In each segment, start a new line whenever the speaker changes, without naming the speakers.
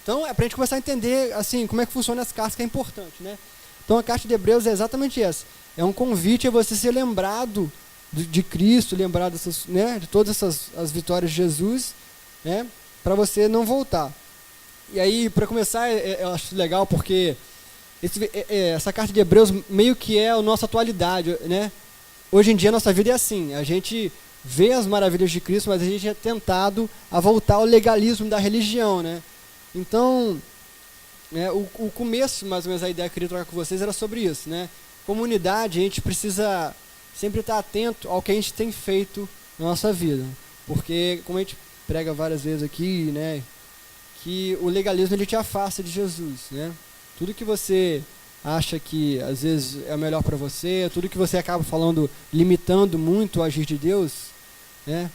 Então, é para a gente começar a entender, assim, como é que funciona as cartas, que é importante, né? Então, a carta de Hebreus é exatamente essa. É um convite a você ser lembrado de Cristo, lembrar dessas, né, de todas as vitórias de Jesus, né, para você não voltar. E aí, para começar, eu acho legal porque essa carta de Hebreus meio que é a nossa atualidade, né? Hoje em dia a nossa vida é assim, a gente vê as maravilhas de Cristo, mas a gente é tentado a voltar ao legalismo da religião, né? Então, o começo, mais ou menos, a ideia que eu queria trocar com vocês era sobre isso, né? Comunidade, a gente precisa sempre estar atento ao que a gente tem feito na nossa vida, porque, como a gente prega várias vezes aqui, né, que o legalismo ele te afasta de Jesus, né? Tudo que você acha que às vezes é o melhor para você, tudo que você acaba falando, limitando muito o agir de Deus, né,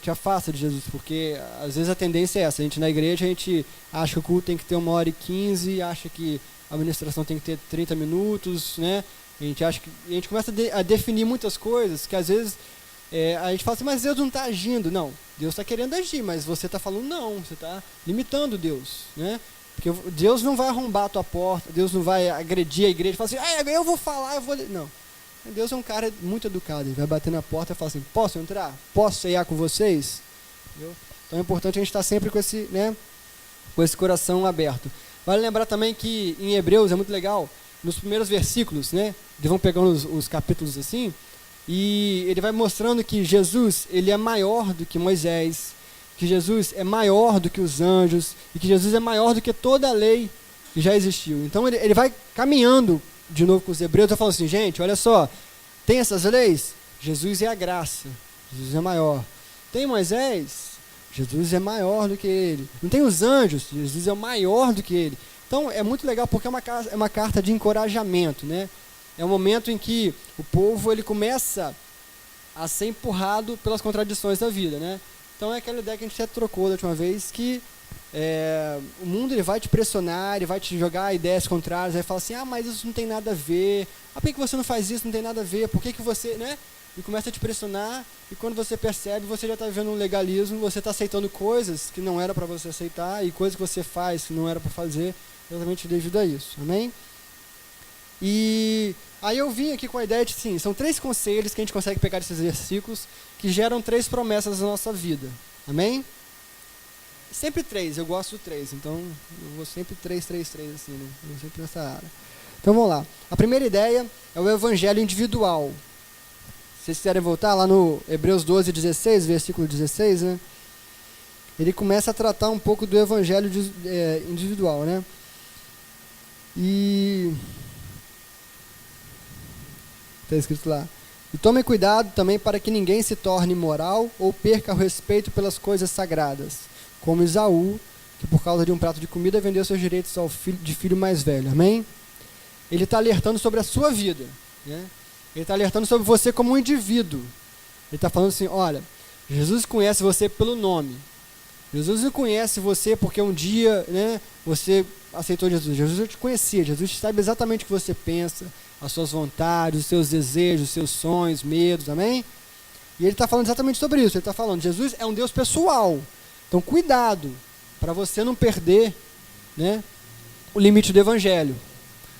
te afasta de Jesus, porque às vezes a tendência é essa, a gente na igreja, a gente acha que o culto tem que ter 1h15, acha que a administração tem que ter 30 minutos, né, a gente começa a definir muitas coisas que às vezes a gente fala assim, mas Deus não está agindo. Não, Deus está querendo agir, mas você está falando não, você está limitando Deus, né? Porque Deus não vai arrombar a tua porta, Deus não vai agredir a igreja e falar assim, eu vou falar, eu vou... Não. Deus é um cara muito educado, ele vai bater na porta e falar assim, posso entrar? Posso ceiar com vocês? Entendeu? Então é importante a gente estar sempre com esse coração aberto. Vale lembrar também que em Hebreus é muito legal, nos primeiros versículos, né? Eles vão pegando os capítulos assim, e ele vai mostrando que Jesus, ele é maior do que Moisés, que Jesus é maior do que os anjos, e que Jesus é maior do que toda a lei que já existiu. Então ele vai caminhando de novo com os hebreus, e falando assim, gente, olha só, tem essas leis? Jesus é a graça, Jesus é maior. Tem Moisés? Jesus é maior do que ele. Não tem os anjos? Jesus é maior do que ele. Então é muito legal porque é uma carta de encorajamento, né? É um momento em que o povo ele começa a ser empurrado pelas contradições da vida, né? Então é aquela ideia que a gente até trocou da última vez, que o mundo ele vai te pressionar, ele vai te jogar ideias contrárias, vai falar assim, mas isso não tem nada a ver, por que você não faz isso, não tem nada a ver, por que você, né? E começa a te pressionar, e quando você percebe, você já está vivendo um legalismo, você está aceitando coisas que não era para você aceitar, e coisas que você faz que não era para fazer, exatamente devido a isso, amém? E aí eu vim aqui com a ideia de, sim, são 3 conselhos que a gente consegue pegar desses versículos, que geram 3 promessas na nossa vida, amém? Sempre 3, eu gosto do 3, então eu vou sempre 3, assim, né? Eu vou sempre nessa área. Então vamos lá. A primeira ideia é o evangelho individual. Se vocês quiserem voltar lá no Hebreus 12, 16, versículo 16, né? Ele começa a tratar um pouco do evangelho individual, né? E está escrito lá. E tomem cuidado também para que ninguém se torne imoral ou perca o respeito pelas coisas sagradas, como Esaú, que por causa de um prato de comida vendeu seus direitos ao filho mais velho. Amém? Ele está alertando sobre a sua vida, né? Ele está alertando sobre você como um indivíduo. Ele está falando assim, olha, Jesus conhece você pelo nome. Jesus não conhece você porque um dia, né, você aceitou Jesus. Jesus já te conhecia, Jesus sabe exatamente o que você pensa, as suas vontades, os seus desejos, os seus sonhos, medos, amém? E ele está falando exatamente sobre isso. Ele está falando, Jesus é um Deus pessoal. Então cuidado, para você não perder, né, o limite do evangelho.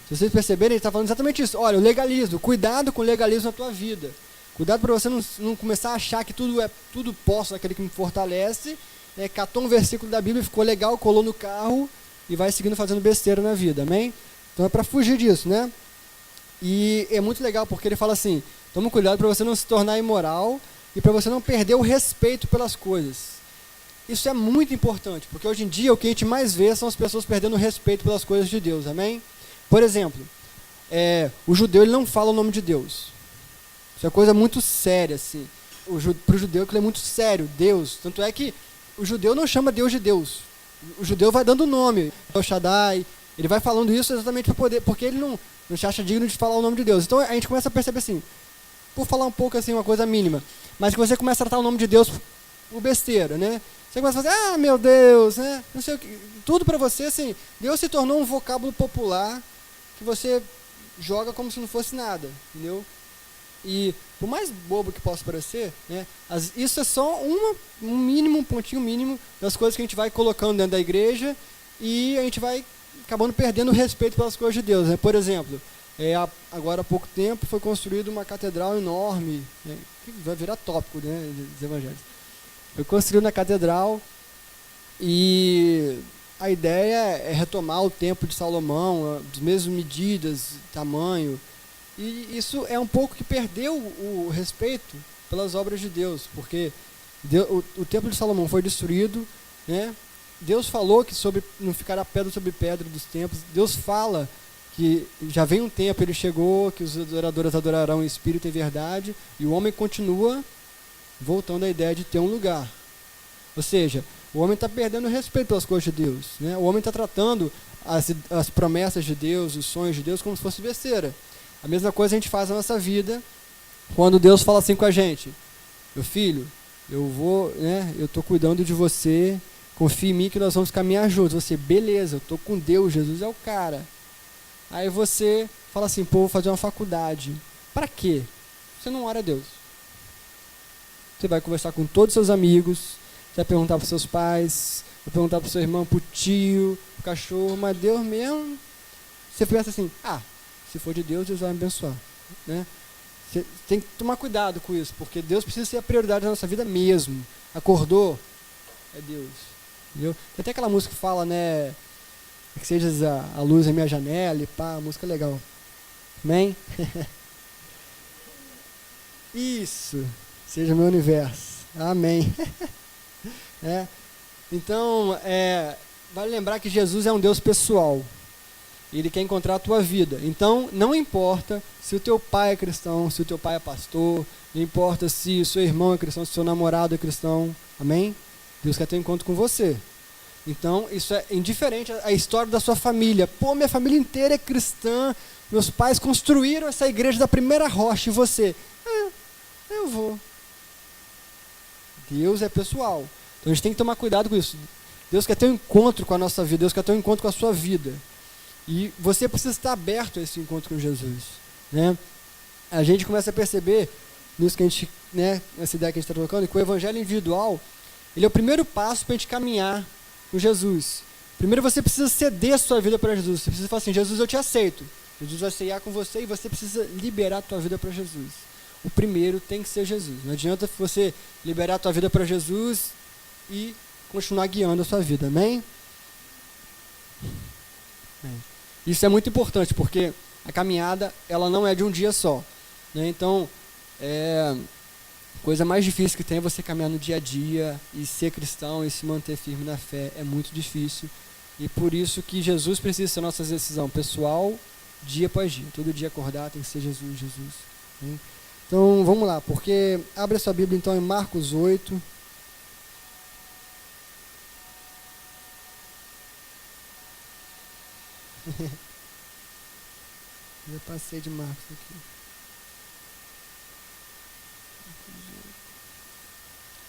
Se vocês perceberem, ele está falando exatamente isso. Olha, o legalismo, cuidado com o legalismo na tua vida. Cuidado para você não começar a achar que tudo posso naquele que me fortalece, né, catou um versículo da Bíblia, ficou legal, colou no carro e vai seguindo fazendo besteira na vida, amém? Então é para fugir disso, né? E é muito legal porque ele fala assim, toma cuidado para você não se tornar imoral e para você não perder o respeito pelas coisas. Isso é muito importante, porque hoje em dia o que a gente mais vê são as pessoas perdendo o respeito pelas coisas de Deus, amém? Por exemplo, o judeu ele não fala o nome de Deus. Isso é coisa muito séria, assim. Para o judeu aquilo é muito sério, Deus. Tanto é que o judeu não chama Deus de Deus. O judeu vai dando nome, El Shaddai, ele vai falando isso exatamente para poder, porque ele não se acha digno de falar o nome de Deus. Então a gente começa a perceber assim, por falar um pouco assim, uma coisa mínima, mas que você começa a tratar o nome de Deus por besteira, né? Você começa a fazer, meu Deus, né? Não sei o que, tudo para você, assim, Deus se tornou um vocábulo popular que você joga como se não fosse nada, entendeu? E por mais bobo que possa parecer, né, isso é só um pontinho mínimo das coisas que a gente vai colocando dentro da igreja e a gente vai acabando perdendo o respeito pelas coisas de Deus, né? Por exemplo, agora há pouco tempo foi construída uma catedral enorme, né? Que vai virar tópico, né, dos evangelhos. Foi construída uma catedral e a ideia é retomar o templo de Salomão, as mesmas medidas, tamanho, e isso é um pouco que perdeu o respeito pelas obras de Deus, porque o templo de Salomão foi destruído, né? Deus falou que não ficará pedra sobre pedra dos templos. Deus fala que já vem um tempo, ele chegou, que os adoradores adorarão em espírito e verdade, e o homem continua voltando à ideia de ter um lugar. Ou seja, o homem está perdendo o respeito pelas coisas de Deus, né? O homem está tratando as promessas de Deus, os sonhos de Deus, como se fosse besteira. A mesma coisa a gente faz na nossa vida, quando Deus fala assim com a gente: meu filho, eu estou cuidando de você, confia em mim que nós vamos caminhar juntos. Você, beleza, eu estou com Deus, Jesus é o cara. Aí você fala assim: pô, vou fazer uma faculdade. Para quê? Você não ora a Deus. Você vai conversar com todos os seus amigos, você vai perguntar para os seus pais, vai perguntar para o seu irmão, para o tio, para o cachorro, mas Deus mesmo, você pensa assim: se for de Deus, Deus vai me abençoar, né? Você tem que tomar cuidado com isso, porque Deus precisa ser a prioridade da nossa vida mesmo. Acordou? É Deus. Entendeu? Tem até aquela música que fala, né? Que seja a luz em minha janela e pá, música legal. Amém? Isso. Seja meu universo. Amém. Então, vale lembrar que Jesus é um Deus pessoal. Ele quer encontrar a tua vida. Então, não importa se o teu pai é cristão, se o teu pai é pastor, não importa se o seu irmão é cristão, se o seu namorado é cristão. Amém? Deus quer ter um encontro com você. Então, isso é indiferente à história da sua família. Pô, minha família inteira é cristã, meus pais construíram essa igreja da primeira rocha, e você? Eu vou. Deus é pessoal. Então, a gente tem que tomar cuidado com isso. Deus quer ter um encontro com a nossa vida, Deus quer ter um encontro com a sua vida. E você precisa estar aberto a esse encontro com Jesus, né? A gente começa a perceber, nisso que a gente, né, nessa ideia que a gente está trocando, que o evangelho individual, ele é o primeiro passo para a gente caminhar com Jesus. Primeiro você precisa ceder a sua vida para Jesus. Você precisa falar assim: Jesus, eu te aceito. Jesus vai ceiar com você e você precisa liberar a tua vida para Jesus. O primeiro tem que ser Jesus. Não adianta você liberar a tua vida para Jesus e continuar guiando a sua vida. Amém? Amém. Isso é muito importante, porque a caminhada, ela não é de um dia só, né? Então, a coisa mais difícil que tem é você caminhar no dia a dia e ser cristão e se manter firme na fé. É muito difícil. E por isso que Jesus precisa ser a nossa decisão pessoal, dia após dia. Todo dia acordar tem que ser Jesus, Jesus. Né? Então, vamos lá, porque abre a sua Bíblia então em Marcos 8. Eu passei de Marcos aqui.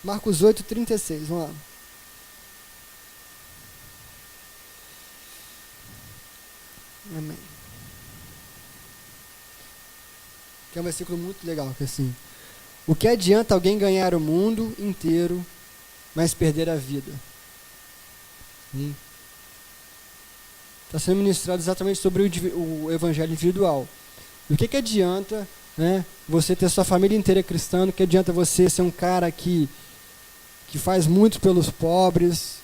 Marcos 8, 36, vamos lá. Amém. Que é um versículo muito legal, que é assim: o que adianta alguém ganhar o mundo inteiro, mas perder a vida? Está sendo ministrado exatamente sobre o evangelho individual. O que adianta, né, você ter sua família inteira cristã? O que adianta você ser um cara que faz muito pelos pobres,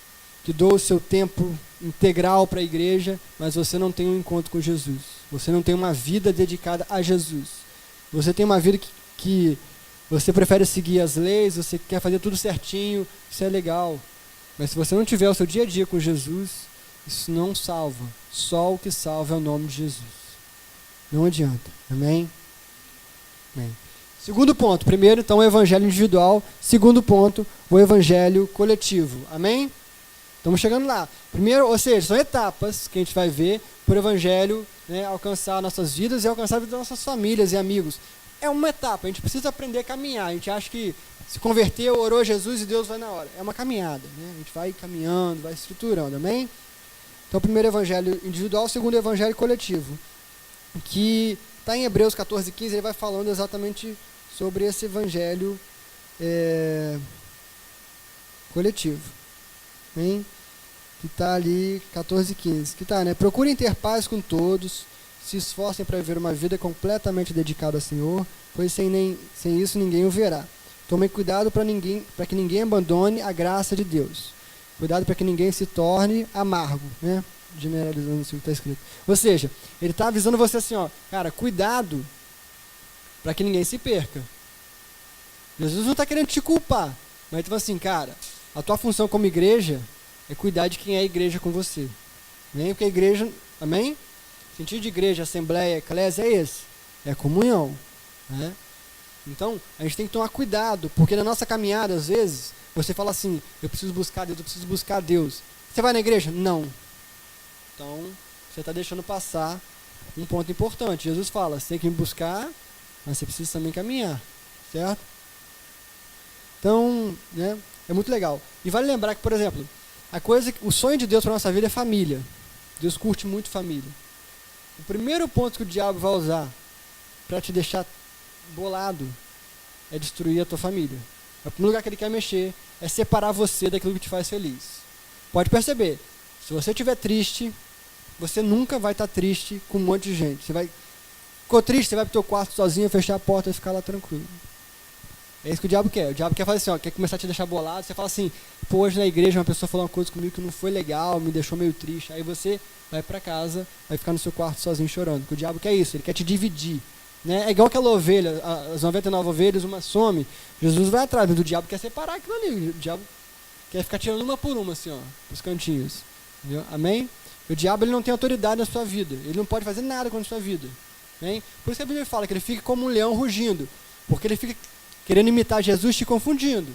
que doa o seu tempo integral para a igreja, mas você não tem um encontro com Jesus? Você não tem uma vida dedicada a Jesus. Você tem uma vida que você prefere seguir as leis, você quer fazer tudo certinho, isso é legal. Mas se você não tiver o seu dia a dia com Jesus, isso não salva. Só o que salva é o nome de Jesus. Não adianta. Amém? Amém. Segundo ponto. Primeiro, então, o evangelho individual. Segundo ponto, o evangelho coletivo. Amém? Estamos chegando lá. Primeiro, ou seja, são etapas que a gente vai ver para o evangelho, né, alcançar nossas vidas e alcançar a vida das nossas famílias e amigos. É uma etapa. A gente precisa aprender a caminhar. A gente acha que se converteu, orou a Jesus e Deus vai na hora. É uma caminhada, né? A gente vai caminhando, vai estruturando. Amém? Então, o primeiro evangelho individual, o segundo evangelho coletivo, que está em Hebreus 14, 15, ele vai falando exatamente sobre esse evangelho coletivo. Amém? que está ali, 14 e 15, que está, né? Procurem ter paz com todos, se esforcem para viver uma vida completamente dedicada ao Senhor, pois sem isso ninguém o verá. Tomem cuidado para que ninguém abandone a graça de Deus. Cuidado para que ninguém se torne amargo, né? Generalizando assim o que está escrito. Ou seja, ele está avisando você assim, ó, cara, cuidado para que ninguém se perca. Jesus não está querendo te culpar, mas ele fala assim, cara, a tua função como igreja é cuidar de quem é a igreja com você. Amém? Porque a igreja, amém? O sentido de igreja, assembleia, eclésia é esse. É comunhão. Né? Então, a gente tem que tomar cuidado, porque na nossa caminhada, às vezes, você fala assim, eu preciso buscar Deus, eu preciso buscar Deus. Você vai na igreja? Não. Então, você está deixando passar um ponto importante. Jesus fala, você tem que me buscar, mas você precisa também caminhar. Certo? Então, né, é muito legal. E vale lembrar que, por exemplo, o sonho de Deus para a nossa vida é família. Deus curte muito família. O primeiro ponto que o diabo vai usar para te deixar bolado é destruir a tua família. O primeiro lugar que ele quer mexer é separar você daquilo que te faz feliz. Pode perceber, se você estiver triste, você nunca vai estar triste com um monte de gente. Ficou triste, você vai para o teu quarto sozinho, fechar a porta e ficar lá tranquilo. É isso que o diabo quer. O diabo quer fazer assim, ó, quer começar a te deixar bolado. Você fala assim, pô, hoje na igreja uma pessoa falou uma coisa comigo que não foi legal, me deixou meio triste. Aí você vai para casa, vai ficar no seu quarto sozinho chorando. Porque o diabo quer isso, ele quer te dividir. Né? É igual aquela ovelha, as 99 ovelhas, uma some. Jesus vai atrás, mas o diabo quer separar aquilo ali. O diabo quer ficar tirando uma por uma, assim, ó, os cantinhos. Entendeu? Amém? O diabo ele não tem autoridade na sua vida. Ele não pode fazer nada contra a sua vida. Amém? Por isso que a Bíblia fala que ele fica como um leão rugindo. Porque ele fica querendo imitar Jesus, te confundindo.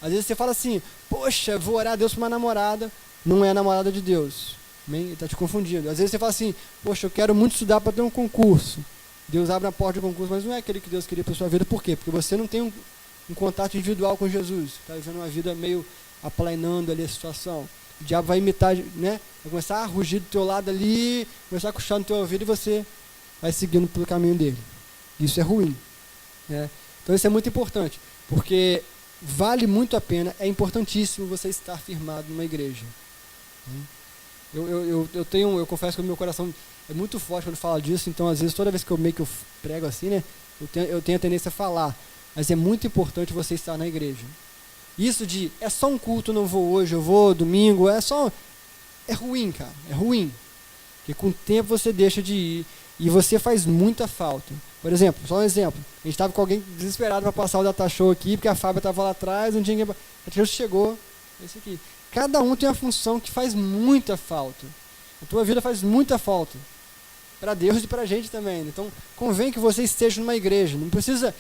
Às vezes você fala assim, poxa, vou orar a Deus para uma namorada, não é a namorada de Deus. Amém? Ele está te confundindo. Às vezes você fala assim, poxa, eu quero muito estudar para ter um concurso. Deus abre a porta do concurso, mas não é aquele que Deus queria para a sua vida. Por quê? Porque você não tem um contato individual com Jesus. Está vivendo uma vida meio aplainando ali a situação. O diabo vai imitar, né? Vai começar a rugir do teu lado ali, começar a cochar no teu ouvido e você vai seguindo pelo caminho dele. Isso é ruim. Né? Então isso é muito importante, porque vale muito a pena, é importantíssimo você estar firmado numa igreja. Eu confesso que o meu coração é muito forte quando falo disso, então às vezes toda vez que eu prego assim, né, eu tenho a tendência a falar, mas é muito importante você estar na igreja. Isso de, é só um culto, não vou hoje, eu vou domingo, é ruim, cara, é ruim. Porque com o tempo você deixa de ir e você faz muita falta. Por exemplo, só um exemplo, a gente estava com alguém desesperado para passar o data show aqui, porque a Fábio estava lá atrás, não tinha ninguém, a gente chegou, esse aqui. Cada um tem uma função que faz muita falta. A tua vida faz muita falta. Para Deus e para a gente também. Então, convém que você esteja numa igreja. Não precisa,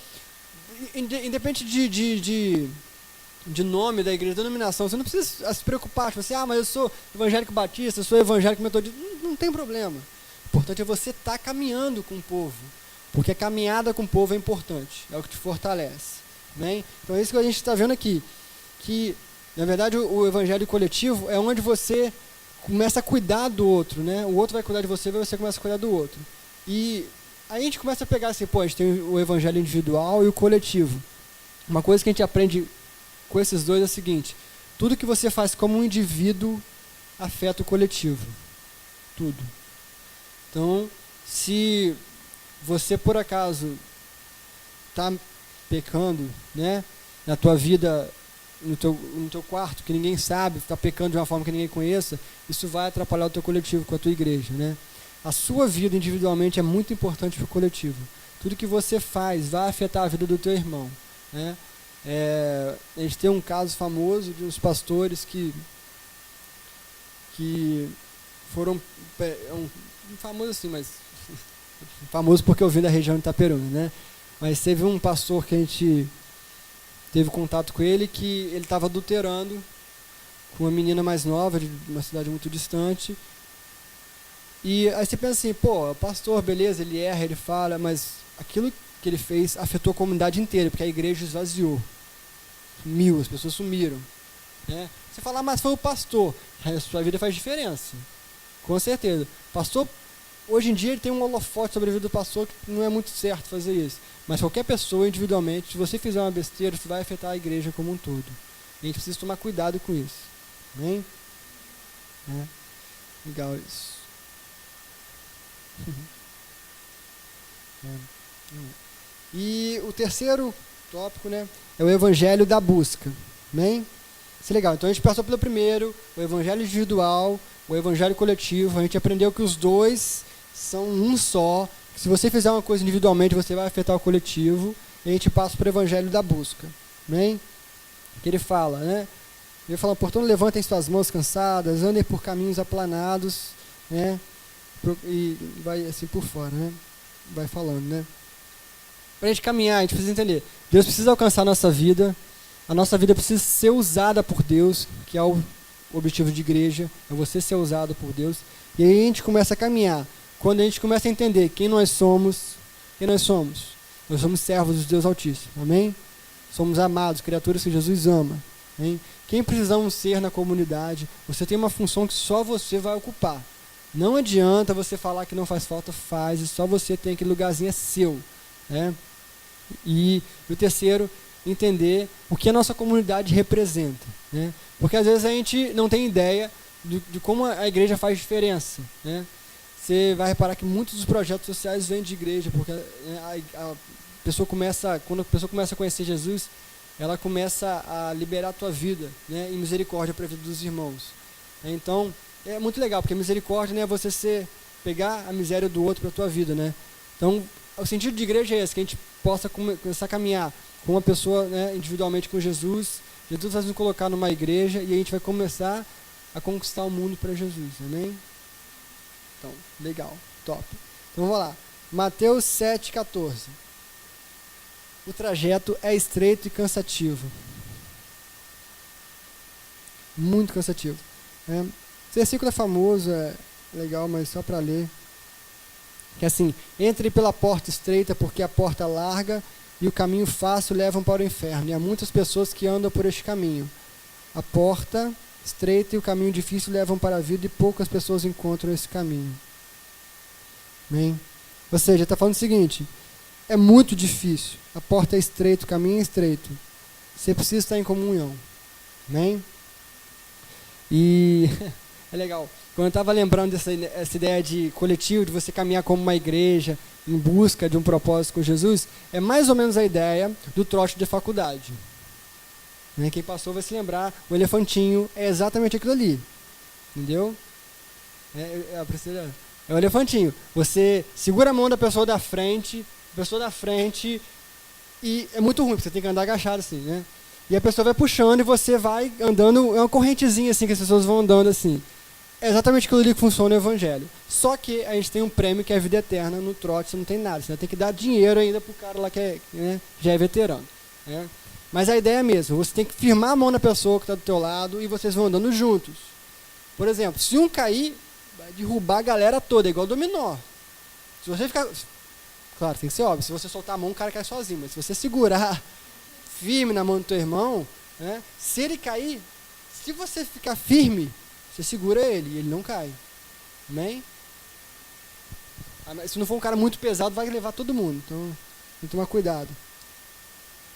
independente de nome da igreja, denominação, você não precisa se preocupar, tipo assim, mas eu sou evangélico batista, eu sou evangélico metodista, não tem problema. O importante é você estar caminhando com o povo, porque a caminhada com o povo é importante, é o que te fortalece. Amém? Então é isso que a gente está vendo aqui, que na verdade o evangelho coletivo é onde você começa a cuidar do outro, né? O outro vai cuidar de você, você começa a cuidar do outro. E aí a gente começa a pegar assim, pô, a gente tem o evangelho individual e o coletivo. Uma coisa que a gente aprende com esses dois é o seguinte, tudo que você faz como um indivíduo afeta o coletivo. Tudo. Então, se você por acaso está pecando, né, na tua vida, no teu quarto, que ninguém sabe, está pecando de uma forma que ninguém conheça, isso vai atrapalhar o teu coletivo com a tua igreja, né? A sua vida individualmente é muito importante para o coletivo. Tudo que você faz vai afetar a vida do teu irmão, né? A gente tem um caso famoso de uns pastores que foram famoso assim, mas famoso porque eu vim da região de Itaperuna, né? Mas teve um pastor que a gente teve contato com ele, que ele estava adulterando com uma menina mais nova de uma cidade muito distante. E aí você pensa assim, pô, pastor, beleza, ele erra, ele fala, mas aquilo que ele fez afetou a comunidade inteira, porque a igreja esvaziou. Sumiu, as pessoas sumiram. Né? Você fala, mas foi o pastor. Aí a sua vida faz diferença. Com certeza. Pastor, hoje em dia ele tem um holofote sobre a vida do pastor, que não é muito certo fazer isso. Mas qualquer pessoa, individualmente, se você fizer uma besteira, isso vai afetar a igreja como um todo. E a gente precisa tomar cuidado com isso. Amém? né? Legal isso. E o terceiro tópico, né, é o evangelho da busca. Amém? Isso é legal. Então a gente passou pelo primeiro, o evangelho individual, o evangelho coletivo. A gente aprendeu que os dois são um só. Que se você fizer uma coisa individualmente, você vai afetar o coletivo. E a gente passa para o evangelho da busca. Amém? Que ele fala, né? Ele fala, portanto, levantem suas mãos cansadas, andem por caminhos aplanados, né? E vai assim por fora, né? Vai falando, né? Para a gente caminhar, a gente precisa entender. Deus precisa alcançar a nossa vida precisa ser usada por Deus, que é o objetivo de igreja, é você ser usado por Deus. E aí a gente começa a caminhar. Quando a gente começa a entender quem nós somos. Nós somos servos de Deus Altíssimo, amém? Somos amados, criaturas que Jesus ama. Amém? Quem precisamos ser na comunidade? Você tem uma função que só você vai ocupar. Não adianta você falar que não faz falta, faz, e só você tem aquele lugarzinho, é seu. Né? E o terceiro, entender o que a nossa comunidade representa. Né? Porque às vezes a gente não tem ideia de como a igreja faz diferença. Né? Você vai reparar que muitos dos projetos sociais vêm de igreja, porque a pessoa começa, quando a pessoa começa a conhecer Jesus, ela começa a liberar a tua vida, né, em misericórdia para a vida dos irmãos. Então, é muito legal, porque a misericórdia, né, é você pegar a miséria do outro para a tua vida. Né? Então, o sentido de igreja é esse, que a gente possa começar a caminhar com uma pessoa, né, individualmente com Jesus. Jesus vai nos colocar numa igreja e a gente vai começar a conquistar o mundo para Jesus. Amém? Então, legal, top. Então, vamos lá. Mateus 7,14. O trajeto é estreito e cansativo. Muito cansativo. Esse versículo é famoso, é legal, mas só para ler. Que é assim, entre pela porta estreita, porque a porta larga e o caminho fácil levam para o inferno. E há muitas pessoas que andam por este caminho. A porta estreita e o caminho difícil levam para a vida e poucas pessoas encontram esse caminho. Amém? Ou seja, está falando o seguinte, é muito difícil. A porta é estreita, o caminho é estreito. Você precisa estar em comunhão. Amém? E é legal. Quando eu estava lembrando dessa ideia de coletivo, de você caminhar como uma igreja, em busca de um propósito com Jesus, é mais ou menos a ideia do trote de faculdade. Né? Quem passou vai se lembrar, o elefantinho é exatamente aquilo ali. Entendeu? É o elefantinho. Você segura a mão da pessoa da frente, e é muito ruim, porque você tem que andar agachado assim, né? E a pessoa vai puxando e você vai andando, é uma correntezinha assim, que as pessoas vão andando assim. É exatamente aquilo ali que funciona no evangelho. Só que a gente tem um prêmio que é a vida eterna. No trote você não tem nada, você ainda tem que dar dinheiro ainda pro cara lá que né, já é veterano. Né? Mas a ideia é a mesma, você tem que firmar a mão na pessoa que está do teu lado e vocês vão andando juntos. Por exemplo, se um cair, vai derrubar a galera toda, igual dominó. Se você ficar... Claro, tem que ser óbvio, se você soltar a mão, o cara cai sozinho, mas se você segurar firme na mão do teu irmão, né, se ele cair, se você ficar firme, você segura ele e ele não cai. Amém? Se não for um cara muito pesado, vai levar todo mundo, então tem que tomar cuidado.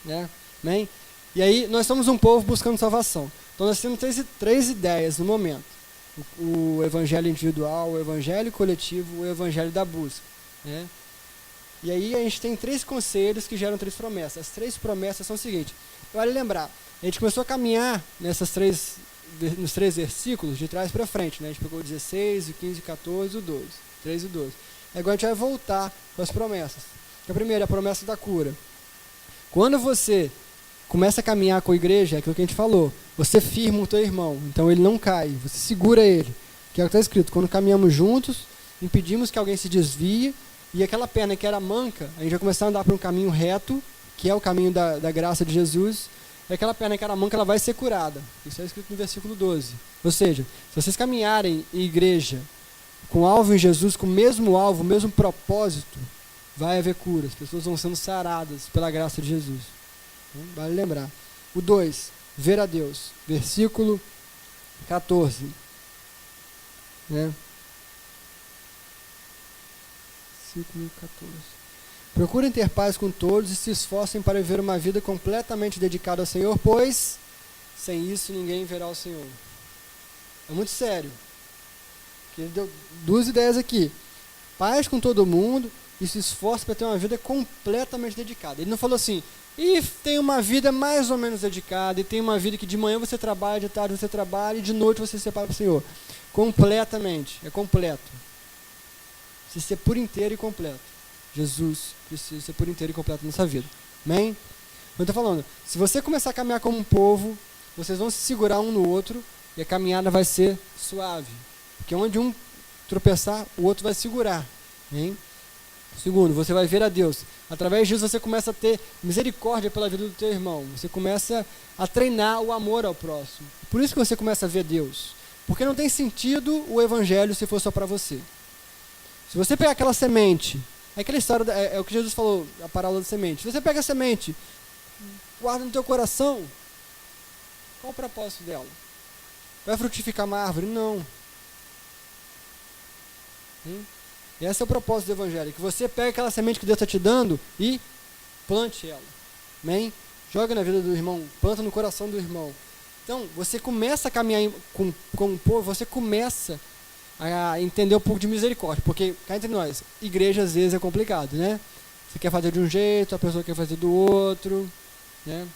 Né? Amém? E aí, nós somos um povo buscando salvação. Então nós temos três ideias no momento. O evangelho individual, o evangelho coletivo, o evangelho da busca. Né? E aí a gente tem 3 conselhos que geram 3 promessas. As 3 promessas são o seguinte. Vale lembrar, a gente começou a caminhar nos 3 versículos de trás para frente. Né? A gente pegou o 16, o 15, o 14 e o 12. 3 e 12. Agora a gente vai voltar para as promessas. A primeira é a promessa da cura. Quando você começa a caminhar com a igreja, é aquilo que a gente falou. Você firma o teu irmão, então ele não cai. Você segura ele. Que é o que está escrito. Quando caminhamos juntos, impedimos que alguém se desvie. E aquela perna que era manca, a gente vai começar a andar por um caminho reto, que é o caminho da graça de Jesus. E aquela perna que era manca, ela vai ser curada. Isso é escrito no versículo 12. Ou seja, se vocês caminharem em igreja com alvo em Jesus, com o mesmo alvo, o mesmo propósito, vai haver cura. As pessoas vão sendo saradas pela graça de Jesus. Então, vale lembrar. O 2, ver a Deus. Versículo 14. Né? Versículo 14. Procurem ter paz com todos e se esforcem para viver uma vida completamente dedicada ao Senhor, pois sem isso ninguém verá o Senhor. É muito sério. que ele deu 2 ideias aqui. Paz com todo mundo e se esforce para ter uma vida completamente dedicada. Ele não falou assim, e tem uma vida mais ou menos dedicada, e tem uma vida que de manhã você trabalha, de tarde você trabalha, e de noite você se separa para o Senhor. Completamente, é completo. Precisa ser por inteiro e completo. Jesus precisa ser por inteiro e completo nessa vida. Amém? Eu estou falando, se você começar a caminhar como um povo, vocês vão se segurar um no outro, e a caminhada vai ser suave. Porque onde um tropeçar, o outro vai segurar. Amém? Segundo, você vai ver a Deus. Através disso você começa a ter misericórdia pela vida do teu irmão. Você começa a treinar o amor ao próximo. Por isso que você começa a ver Deus. Porque não tem sentido o evangelho se for só para você. Se você pegar aquela semente, é aquela história, é o que Jesus falou, a parábola da semente. Se você pega a semente, guarda no teu coração, qual o propósito dela? Vai frutificar uma árvore? Não. Esse é o propósito do evangelho, que você pega aquela semente que Deus está te dando e plante ela. Amém? Joga na vida do irmão, planta no coração do irmão. Então, você começa a caminhar com o povo, você começa a entender um pouco de misericórdia, porque, cá entre nós, igreja às vezes é complicado, né? Você quer fazer de um jeito, a pessoa quer fazer do outro, né?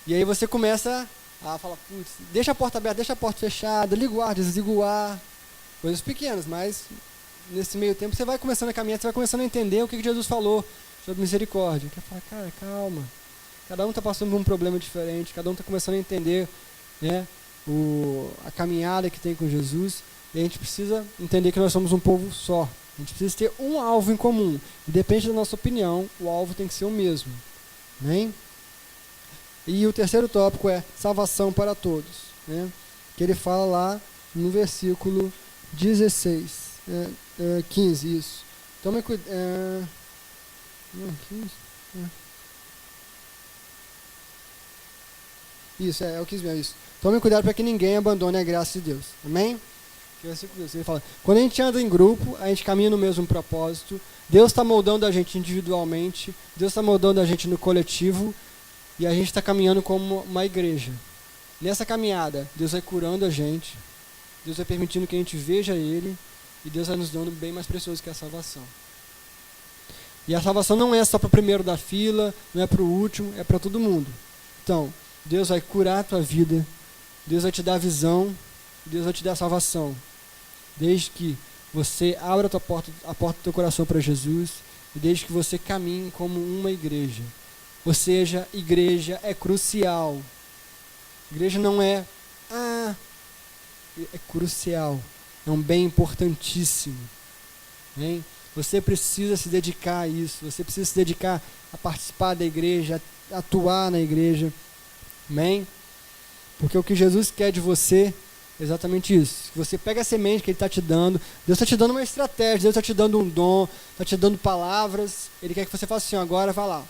E aí você começa a falar, putz, deixa a porta aberta, deixa a porta fechada, liga o ar, desliga o ar, coisas pequenas, mas nesse meio tempo você vai começando a caminhar, você vai começando a entender o que Jesus falou sobre misericórdia. Quer falar, cara, calma, cada um está passando por um problema diferente, cada um está começando a entender, né, a caminhada que tem com Jesus, e a gente precisa entender que nós somos um povo só. A gente precisa ter um alvo em comum. Independente da nossa opinião, o alvo tem que ser o mesmo. Amém? E o terceiro tópico é salvação para todos, né? Que ele fala lá no versículo 16, 15, isso. Tome cuidado. 15? Isso, é o 15 mesmo, isso. Tome cuidado para que ninguém abandone a graça de Deus. Amém? Ele fala, quando a gente anda em grupo, a gente caminha no mesmo propósito. Deus está moldando a gente individualmente, Deus está moldando a gente no coletivo, e a gente está caminhando como uma igreja. Nessa caminhada, Deus vai curando a gente, Deus vai permitindo que a gente veja Ele, e Deus vai nos dando bem mais precioso que a salvação. E a salvação não é só para o primeiro da fila, não é para o último, é para todo mundo. Então, Deus vai curar a tua vida, Deus vai te dar visão, Deus vai te dar salvação. Desde que você abra a porta do teu coração para Jesus, e desde que você caminhe como uma igreja. Ou seja, igreja é crucial. Igreja não é crucial. É um bem importantíssimo. Hein? Você precisa se dedicar a isso. Você precisa se dedicar a participar da igreja, a atuar na igreja. Amém? Porque o que Jesus quer de você é exatamente isso. Você pega a semente que Ele está te dando, Deus está te dando uma estratégia, Deus está te dando um dom, está te dando palavras. Ele quer que você faça assim, agora vai lá,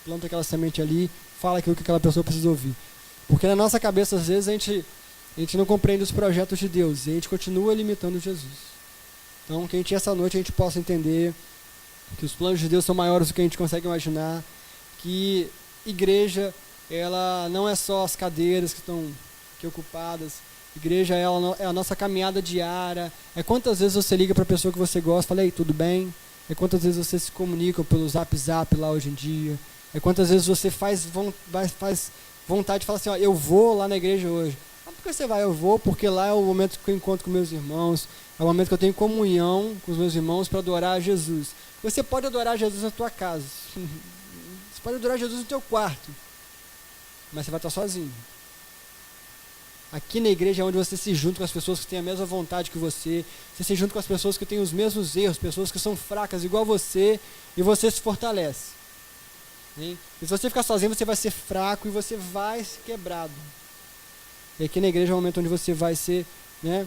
planta aquela semente ali, fala aquilo que aquela pessoa precisa ouvir. Porque na nossa cabeça, às vezes, a gente não compreende os projetos de Deus, e a gente continua limitando Jesus. Então, que a gente, essa noite, a gente possa entender que os planos de Deus são maiores do que a gente consegue imaginar, que igreja, ela não é só as cadeiras que estão aqui ocupadas. Igreja é a nossa caminhada diária. É quantas vezes você liga para a pessoa que você gosta e fala, ei, tudo bem? É quantas vezes você se comunica pelo Zap lá hoje em dia. É quantas vezes você faz vontade de falar assim, ó, eu vou lá na igreja hoje. Ah, por que você vai? Eu vou porque lá é o momento que eu encontro com meus irmãos, é o momento que eu tenho comunhão com os meus irmãos para adorar a Jesus. Você pode adorar Jesus na tua casa. Você pode adorar Jesus no teu quarto. Mas você vai estar sozinho. Aqui na igreja é onde você se junta com as pessoas que têm a mesma vontade que você se junta com as pessoas que têm os mesmos erros, pessoas que são fracas igual você, e você se fortalece. Hein? E se você ficar sozinho, você vai ser fraco e você vai ser quebrado. E aqui na igreja é o momento onde você vai ser, né,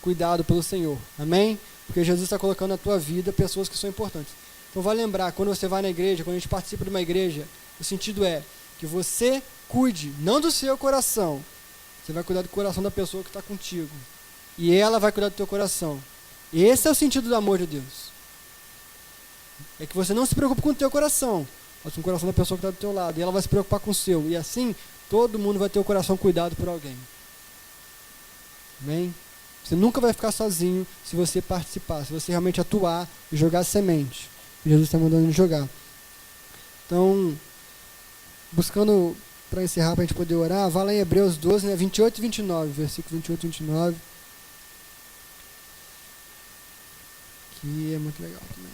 cuidado pelo Senhor. Amém? Porque Jesus está colocando na tua vida pessoas que são importantes. Então vai lembrar, quando você vai na igreja, quando a gente participa de uma igreja, o sentido é que você cuide, não do seu coração. Você vai cuidar do coração da pessoa que está contigo. E ela vai cuidar do teu coração. E esse é o sentido do amor de Deus. É que você não se preocupe com o teu coração, mas com o coração da pessoa que está do teu lado. E ela vai se preocupar com o seu. E assim, todo mundo vai ter o coração cuidado por alguém. Amém? Você nunca vai ficar sozinho se você participar, se você realmente atuar e jogar semente. Jesus está mandando ele jogar. Então, buscando para encerrar, para a gente poder orar, vá lá em Hebreus 12, né, 28 e 29, versículo 28 e 29. Que é muito legal também.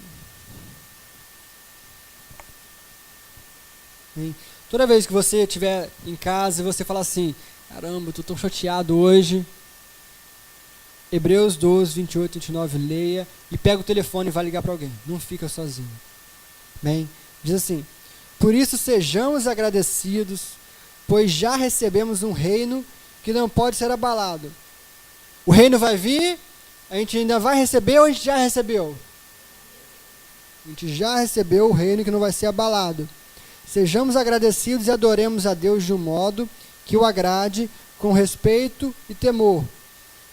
Bem, toda vez que você estiver em casa e você falar assim, caramba, eu estou tão chateado hoje, Hebreus 12, 28 e 29, leia e pega o telefone e vai ligar para alguém. Não fica sozinho. Bem, diz assim, por isso sejamos agradecidos, pois já recebemos um reino que não pode ser abalado. O reino vai vir, a gente ainda vai receber ou a gente já recebeu? A gente já recebeu o reino que não vai ser abalado. Sejamos agradecidos e adoremos a Deus de um modo que o agrade, com respeito e temor.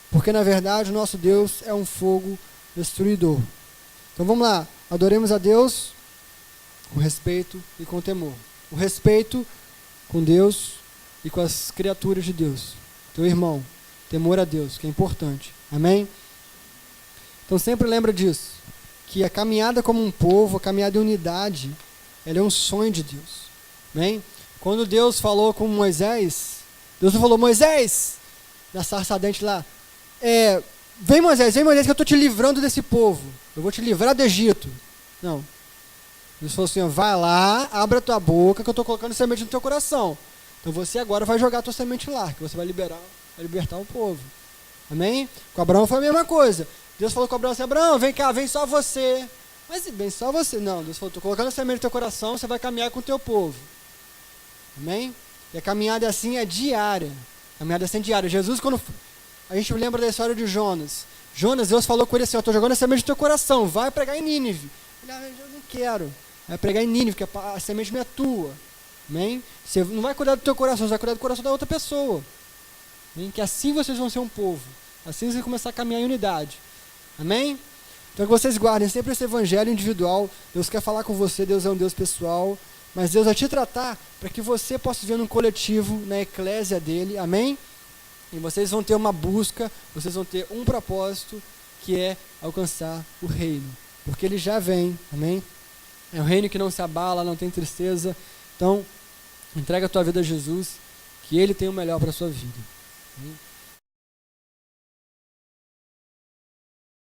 Porque, na verdade, o nosso Deus é um fogo destruidor. Então, vamos lá. Adoremos a Deus com respeito e com temor. O respeito com Deus e com as criaturas de Deus. Teu irmão. Temor a Deus, que é importante. Amém? Então, sempre lembra disso. Que a caminhada como um povo, a caminhada em unidade, ela é um sonho de Deus. Amém? Quando Deus falou com Moisés, Deus não falou, Moisés, na sarça ardente lá, vem Moisés, que eu estou te livrando desse povo. Eu vou te livrar do Egito. Não. Deus falou assim, vai lá, abre a tua boca, que eu estou colocando semente no teu coração. Então você agora vai jogar a tua semente lá, que você vai libertar o povo. Amém? Com Abraão foi a mesma coisa. Deus falou com Abraão assim, Abraão, vem cá, vem só você. Mas vem só você. Não, Deus falou, estou colocando a semente no teu coração, você vai caminhar com o teu povo. Amém? E a caminhada assim é diária. A caminhada assim é diária. Jesus, quando a gente lembra da história de Jonas. Jonas, Deus falou com ele assim, estou jogando a semente no teu coração, vai pregar em Nínive. Ele, eu não quero. Vai pregar em Nínive, porque a semente não é tua. Amém? Você não vai cuidar do teu coração, você vai cuidar do coração da outra pessoa. Amém? Que assim vocês vão ser um povo. Assim vocês vão começar a caminhar em unidade. Amém? Então que vocês guardem sempre esse evangelho individual. Deus quer falar com você, Deus é um Deus pessoal. Mas Deus vai te tratar para que você possa viver num coletivo, na eclésia dele. Amém? E vocês vão ter uma busca, vocês vão ter um propósito, que é alcançar o reino. Porque ele já vem. Amém? É um reino que não se abala, não tem tristeza. Então, entrega a tua vida a Jesus, que ele tem o melhor para a sua vida. Amém?